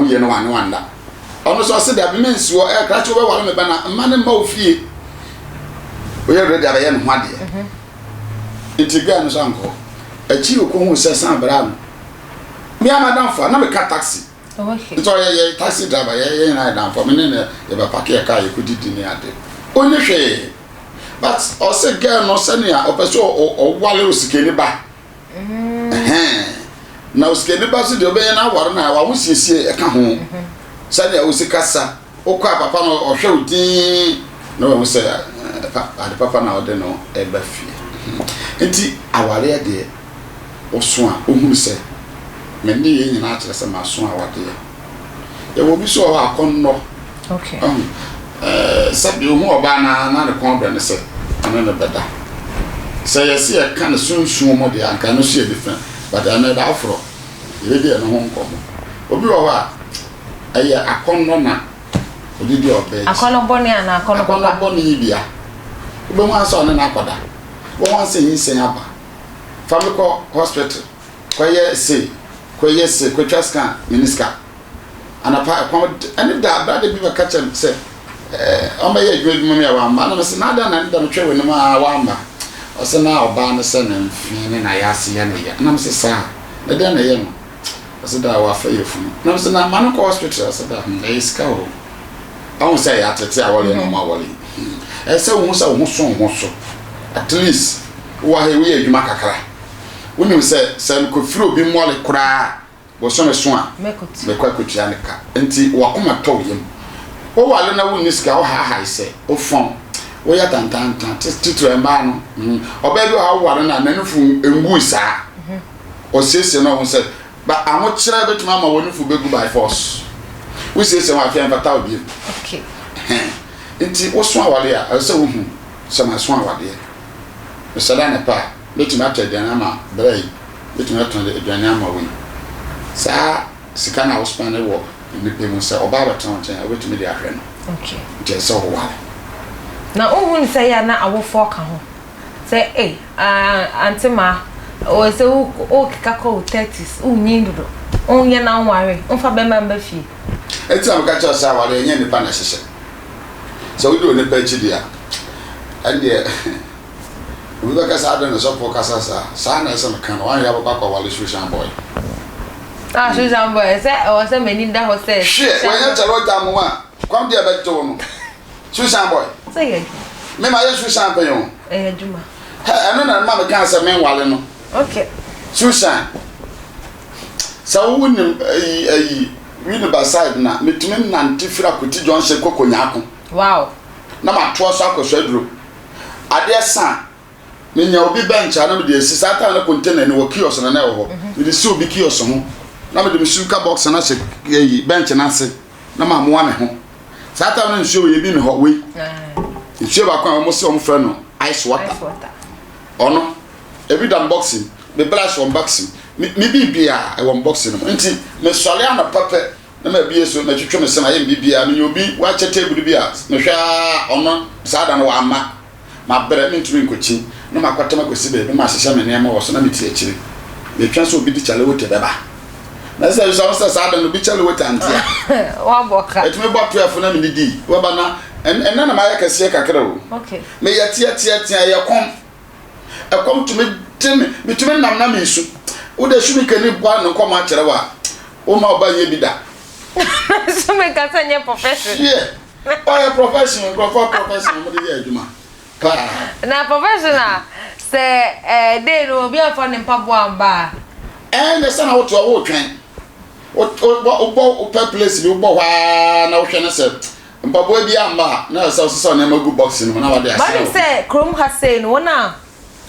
ho ye no wanda ono so se da be mensi wo e kra che wo wale me ba na ma ne ma ofie o ye ready abaye no ho ade intiga no so anko achi okohu se san bra no me amadam fa na me ka taxi okay so ye taxi driver ye na dan for me ne ye ba park ye car ye kudidi ni ade onye hwe but o se girl no se ne a o peso o wale o sikeni ba na o sikeni ba so de obenye na aware na wa wo siesie e ka ho se ne o sikasa o kwa papa no o hwe odin na wo se papa na o de no e ba fie enti aware de o so a o hunu se me ne ye nyina akere se ma so awade ye wo bi so o akonno okay sabi o ho oba na ne kon bre ne se ana ne beda se yes ye kan sunsun mo de anka no so ye different but ana da afro ye de no ho nkomo obi wo ha aye akonno na odidi obe akonno boni ana akonno boni bia obe mo aso ne na akoda wo wan se yin se aba family hospital ko ye se ko scan miniska ana pa ko ani da brother bi ba catch say o ma ye gwe mu me wa ma na se na da na da no twe we no ma wa ma o se na oba no se na mfini na ya se ya na ya na se sa na da na ye no o se da wa fa ye fu na se na ma no ko hospital se da na iska o awon se ya tete awole no ma wole e se wo so at least wa he we adwuma kakra woni se ko firi obi mole kura wo so me so a me kwa kotua ne ka enti wa koma to yem o wale na woni sika o ha se o fon o ya tantan titro emba no oba bi o wale na nanufu engu isa o sese no won se ba amo kira betuma ma woni fu begu by force we sese wa fian fata obi okay enti wo so awale a se wo hu se ma so awale misala na pa betuma atedana ma brai betuma atedana ma we sa sika na hospital wo ni pe mo se oba ba tan tan betuma di ahwe no okay je so wo wale na ohun se ya na awofo ka ho se antima o se o kika ko 30s unyi ndodo onye na nware onfa be ma fie eti am ka cha sa wale enye ni pa na hyehyɛ so we do ne pa chi dia ande we ba ka sa da no so po ka sa na se kan wan ya ba kwa wale social boy social boy se o se meni da ho se shit when you tell ta mo a kwam dia be to no social boy se ye me ma ye social boy yo juma ha eno na ma me kan se men wale no okay social so we we the baside na metumi nante fira koti John she kokonyako wow na ma to so akoso aduro ade san me nya obi bench na me de sisa ta na container ni wo kiosk na na wo ho me de si obi kiosk ho na me de suka box na se bench na se na ma mo ame ho sata na nsuo ye bi me ho we nsuo ba kwa mo se o mo fra no ice water ono every day unboxing me brush unboxing me bibia e unboxing no nti me sole ana pape na ma bie so na twetwe me se na ye bibia me obi wa che table bia me hwa ono sada na wa ma bere me ntumi nkochi na ma kwata ma kwesi be ma hyehyɛ me nneɛma wɔ so na me tie akiri me twa so obi di chale wote beba na se so sada no bi chale wote antia wa boka etumi bɔ 12 na me di wa ba na enna na ma ya kase kakra o okay me ya tie ya kom to me tumi nam na me su wo de su mi kani bua no kom a kyerɛ wa o ma oba ye bi da so me ka sanye profession yeah o profession mo de ye adwuma na professional se dey no bi afọ ne mpabo amba the son how to wo twen o per place bi wo hwa na wo hwe na se mpabo bi amba na se na magu box no na wa de ase ba se krom ha say no na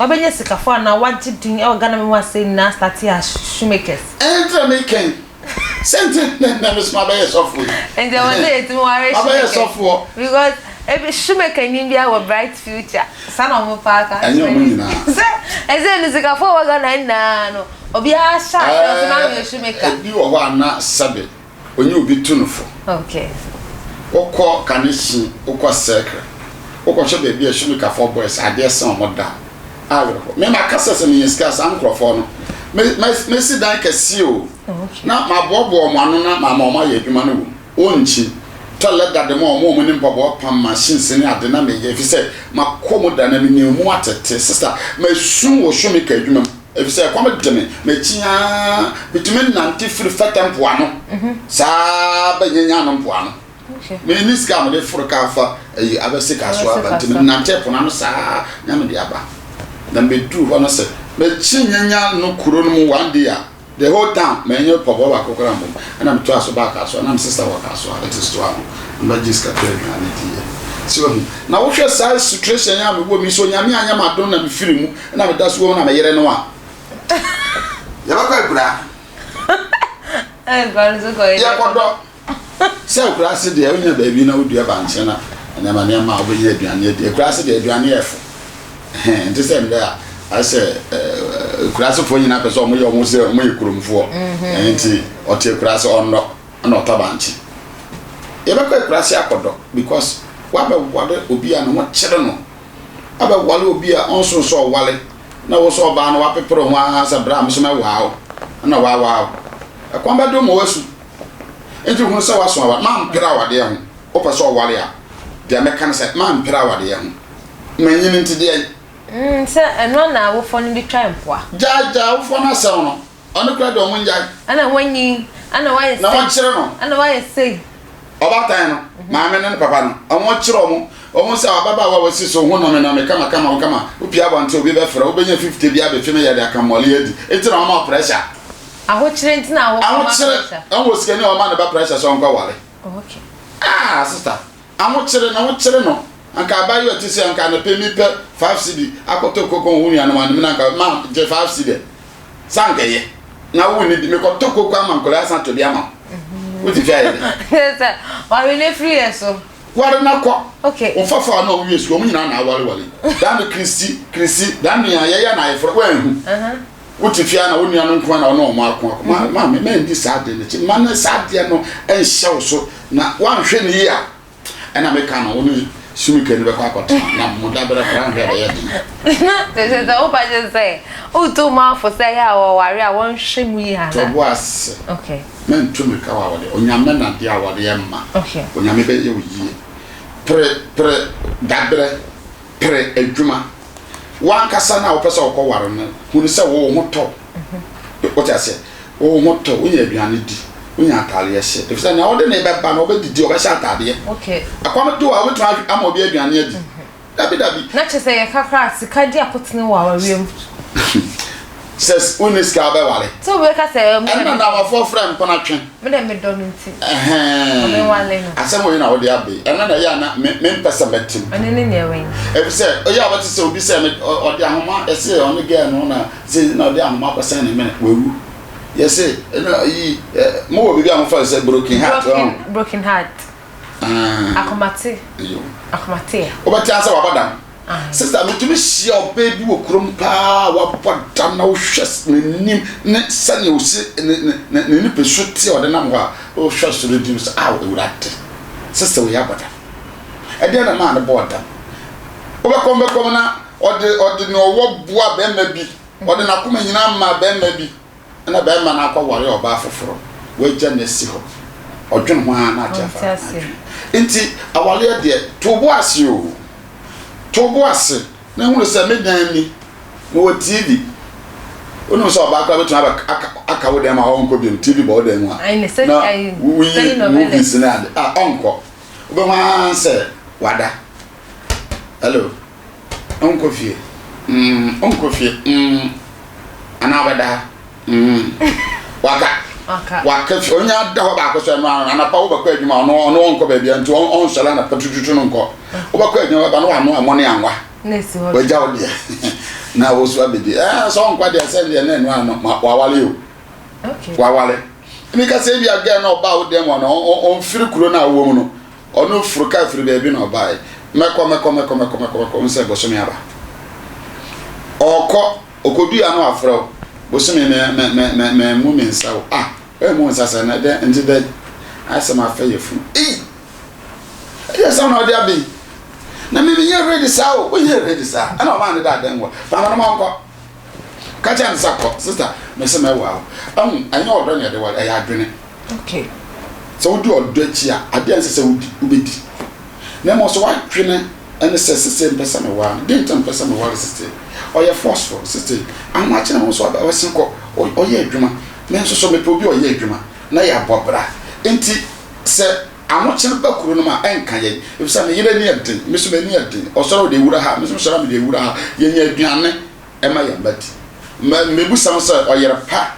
obenye sikafo na wagye din e ogana me wa say na start ya shoemakers enter making sente na me smaba ye software and there was it mo are software because every shoemaker in India with bright future. Son of my father. And you're moving now. As in the Singapore was on no. Obia shot shoemaker. You are not sabbath when you be tuneful. Okay. Oko kanishi, oko circle. Oko should be a shoemaker for boys. I dare some more down. I will. Me, my customers in his cast, uncle for no. me si dan kɛse o na ma bobo mo ano na ma ma yɛ adwuma no wo onchi toilet da dem o mo ne mpɔbɔ pam machines ne ade na me yɛ fi sɛ ma kɔm da na me mu atete sister ma sun wo so me ka adwuma if sɛ kɔm de me chia bitumi nante firi fatampo ano saa ba nyanya no mpo ano me ni ska mo de furu ka fa ayi abɛse ka so aba bitumi nante po na no saa nya me de aba na me du ho no sɛ me chinyanya no kuro no mu one day the whole time me nyo popo ba kokora mo na me to aso ba ka so na me sister wa ka so it is to am na jiska to na ne die so na wo hwɛ sai situation ya me bo mi so nyame anya ma don na me firi mu na me da so na me yere no a ya ba kwa kura ba zo ko ya kodo se kura se de onya ba bi na odua ba nche na na ma obenye aduane de kura se de aduane efo nti se mda I say kurase fo nyina pese omo ye omo se omo ye kuromfo enti ote kurase onno na otabanchi e be kwa kurase akodo because wa be wale obi a no wo kire no aba wale obi a onso so wale na wo so ba no wa pepero ho asa bra me so me waaw na waaw akwamba do mo wasu enti hu se waso wa ma mpira wade ho o pese o wale a de me kan se ma mpira wade ho manyini nti de se eno na wo fo no bi twa mpoa jaja wo fo na se no ono kra do mo njai ana wanyi ana wa yesi na won kire no ana wa yesi oba tan no ma me ne papa no omo kire omo se ababa wa wasi so hu no me na me kama opia bonte obi be fra obenya 50 bia be fime ya de akamole edi enti na omo pressure aho kire nti na aho pressure omo sikani omo na ba pressure so nko wale okay sister amo kire na wo kire no anka abayo tisi anka na pe mi pe 5 cd akoto kokon hu ya na man na anka ma je 5 cd sanka ye na wo ni me ko to kokon ama nkola san to bia ma wo ti fia ye yes wa we ne free eso ware na ko okay o fafa na o yesu o mu nyina na wale dan Christy dan ya ye na ifro wa hu wo ti fia na wo nua no nko na o ma ako ma me ndi sa de ne chi ma na sa de no en hyew so na wan hwe ne ya ena me ka na wo ni sumi ke ni be kwa akota na mo da bere fra hwe ye de o ba je say o to ma fo say ya wo ware a won hwe mu yi ha to boas okay men to me ka wa wale onyame na dia wale ye ma okay onyame be ye yi pre dabre pre adwuma wan kasa na wo pese wo ko ware no hu ni se wo ho to o ti ase wo ho to wo ye aduane di unya atale ye hye efisa na ode na be ba na obedidi obe hye atade okay akwam do a wetu ama obi aduane adi dabi na chese ye kakra sika di apotene wa wariem says uniska be wale so we ka say me na wa for friend pona twen me dem me do no nti me wale no asem we na ode abe ena na ya na me pesa metim ene ne ne wen efisa oya abati se obi se me ode ahoma ese on ge no na se na ode ahoma ko se ne me wewu yes yi mo wo bibi am fa say broken heart akomate obati ansa wabadam sister me tumi hia obaby wo krom pa wabadam na wo hwes nim ne sane wo se ne ni pesu ti ode nam ho a wo hwes so redim so ewurate sister we yabada e dey na man boda obekom na ode no wo boa be ma bi ode na koma nyina ma be ma bi na be ma na akwa ware oba foforo we gya na si ho odwen ho a na achafa enti awale de to bo ase na hu se medan ni mo TV onu so ba akwa betu aka wo dem a onko bi TV ba wo dem a ai ne se ai movies na onko obe ma se wada hello onko fie ana wada waka onya da ho ba ko so na na pa wo ba kwa adwuma no onko ba bia nti on shala na patututu no nko wo ba kwa adwuma ba no ano amone anwa nesi ho wa jawo dia na wo so abedi so onko dia se dia na enu ano wa wale o okay wa wale mi ka se bia ga na oba wo dem no on firi kuro na wo mu no ono furu ka firi ba bi na oba meko se bo so mi aba okodu ya no afro bo so mi me mu mi nsa wo mo nsasa na de nti de asema fa yefu yes na odi abi na me ye ready sa o ye ready sa ana ma ne da den wo pa ma no nko catch and sucker, sister, Miss Mewa. I know already the word I had drinking. Okay. So do a dirty, I dare say, would Name also white trainer and the same person one, didn't person one sister, or your forceful sister. I'm watching also about a single or ye dreamer. Men so me probably or ye dreamer. Na ya bobra. Enti se I'm about Kuruma and Kaye. If some year near thing, Miss Meniatin, or so they would have, Mr. Shabby, they would have, ye Diane, and my but maybe some sir or your pa.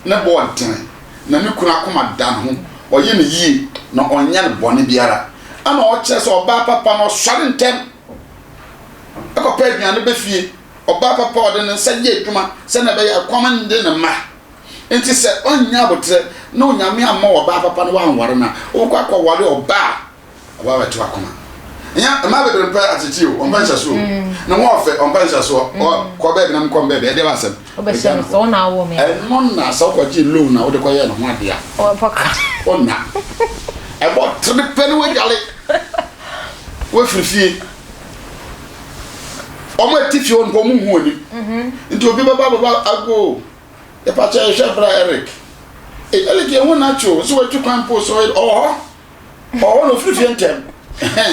No born time. Nanu Kunakuma down or ye, no on yan bonny biara. I'm all chess or Bapa Papa or Sharon Tem. I got paid me on the Beffy or Bapa Pardon and said, Ye, Puma, send a common dinner ma. And she said, oh, yeah, no, Yamia more Bapa Panawan Warana, or Quack Wally or Bar. About to Akuma. Yeah, a mother in prayer at you on Pensa's room. No more on Pensa's or Quebec and Combe, they was a so now, woman. And Mona, so what you loon out the quiet of my dear. Or Poca. Oh, now. I bought 3 penny with Galley. What for fee? Oh, my teeth on Bomu into a bit about I go. The patcher Shabra Eric. A elegant one natural, so I took one post or one of 15.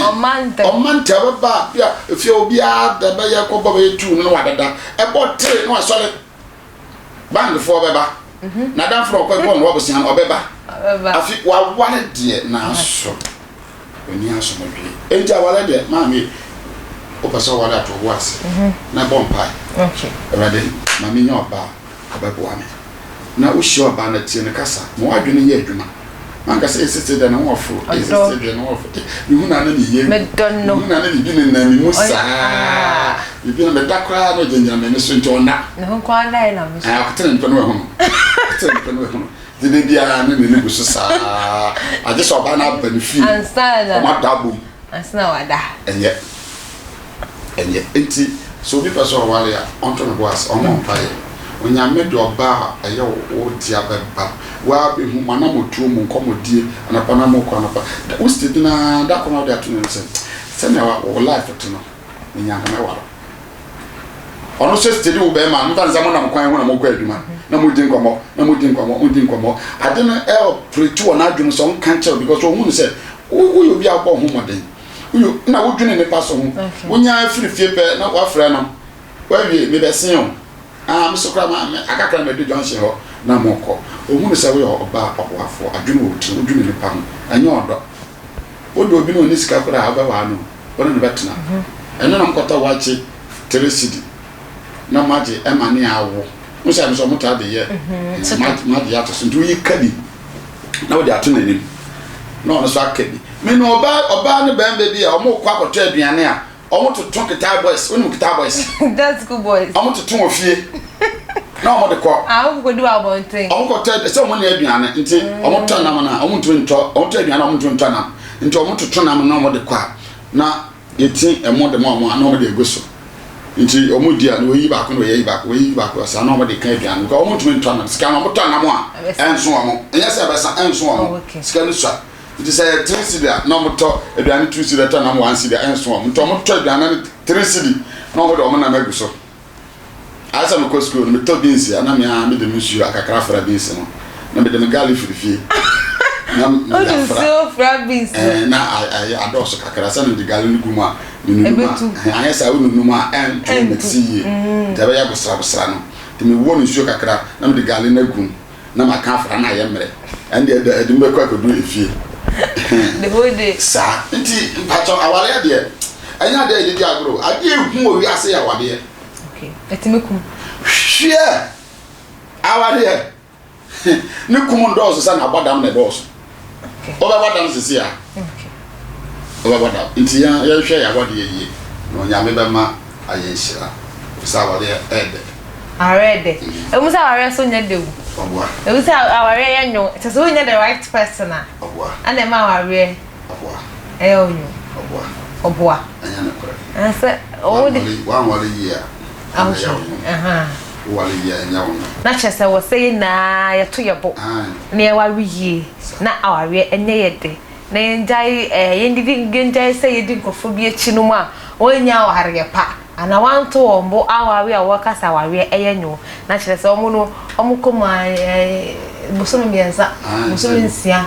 On Manta, but if you'll be out the Bayer Coba 2, no other. I bought 3 no solid band before Beba. Nadam from one Robertson or Beba. I think what dear now so. When you have some of you. Enjoy what mammy. Opaso wala to was. Na bomb pie. Okay. Ready, mammy no bar. Ababuame. Na usho ba na tie ne kasa. Mo adwene ye adwuma. Man kasa esiste de na wo fo. Esiste de na wo fo. Ni hu na na ni ye. Me don't know. Hu na na ni bi ne na mi musa. Bi na me dakra no jenja me so ncho na. Na hu kwa na na me. Ah, ko tene nto no hu. Tene nto no hu. Dide bia na ne ne gusu sa. Ade so ba na benefit. Ansana. O ma dabu. Ansana wada. Enye enti so bi person wale ya onto no boas o mo paye onyame de oba aye wo dia beba wa be hu mana motuo mu nkomodie anapa na mo kwa anapa wo stedi na da ko na de atu no se na wa life to no nyanga me waro ono se stedi wo be ma nta nza mo na mo kwan ho na mo kwa aduma na mo din komo ade no preach wo na adwum so on kan tell because wo hu se wo yo bi abo ho moden uyo na wodwene ne paso ho wonya afirifie pe na wafra no wawie me besen o me sokra ma akakra na de junction ho na moko ohunu se we oba wafo adwene wo ti wodwene ne pa ho anya odo odo obi no ni sika kora aba wa no wona ne betena eno na mkota wachi teresidi na maji emane awo musa me so mota de ye maji ato so ndu yi kadi na wo de ato nanim na ono so akadi me no oba ne bembe bi a omo kwa koto aduane a omo toton kita boys onu kita boys that's good boys omo toton ofie na omo de ko omo go do abonten omo koto se omo na aduane nti omo ton nam na omo ntwe nto omo to aduane omo ntwe nto nam nti omo toton nam na omo de kwa na yeti emo de mo na omo de egoso nti omo dia na oyi ba ko na oyi ba ko sa na omo de kan aduane ko omo ntwe nto nam sika na omo ton nam a enso omo enyese be sa enso omo sika ni so it is a 3 cedi na moto aduane 2 cedi ta na mo 1 cedi enso mo to mo to aduane 3 cedi na mo do mo na magu so asa mo ko school me to beans na me de musu akakra fra beans no na me de gali frifie na so fra beans na adoso kakra sa no de gali nguma minuma anya sa wo numa en to mexi de ba ya busra no de me wo nsu kakra na me de gali na gum na maka fra na ye mre en de me ko akodu efie the whole day sa nti mpacho awale de anya de di agro ade ehu owi ase ya wade okay etimekum hwe awade ne kum ndoso sa na badam na doso okay oba badam sisi ya okay oba badam nti ya hwe ya wade ye no nyame be ma ayenshira sa wade ede already emusa ware so nya dewu obwa emusa aware ya nyo so nya the right person obwa ana ma ware obwa onyo obwa anya na kore asa o de wa wale ye wale ye nya won na chese wo say na ya to yebo na ya ware ye na aware enye ye de na njai yendidi ngenjai say yedi nkofo bi achi no mu a onya ware pa ana wanto ombo awawe a wakasa awawe eyenyo na kire se omo no omo koma busono mienza busono nsia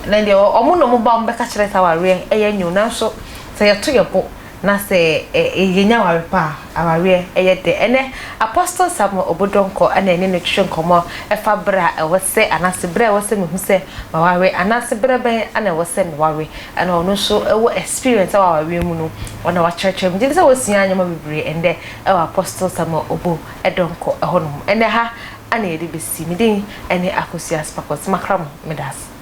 na de omo no mo ba omo beka kire se awawe eyenyo na so se yeto yebo na se yenya ware pa awawe eyede ene apostle Samuel Obodonko ana ene ne twhwe nkomo efa bra ewose anase bra ewose mehu se mawawe anase bra ben ana ewose mawawe ana ono so ewo experience awawe mu no ona wa church mu se wosia anyama bibre ende ewa apostle Samuel Obodonko ehonum ene ha ana yede besi midin ene akosias pakos makram medas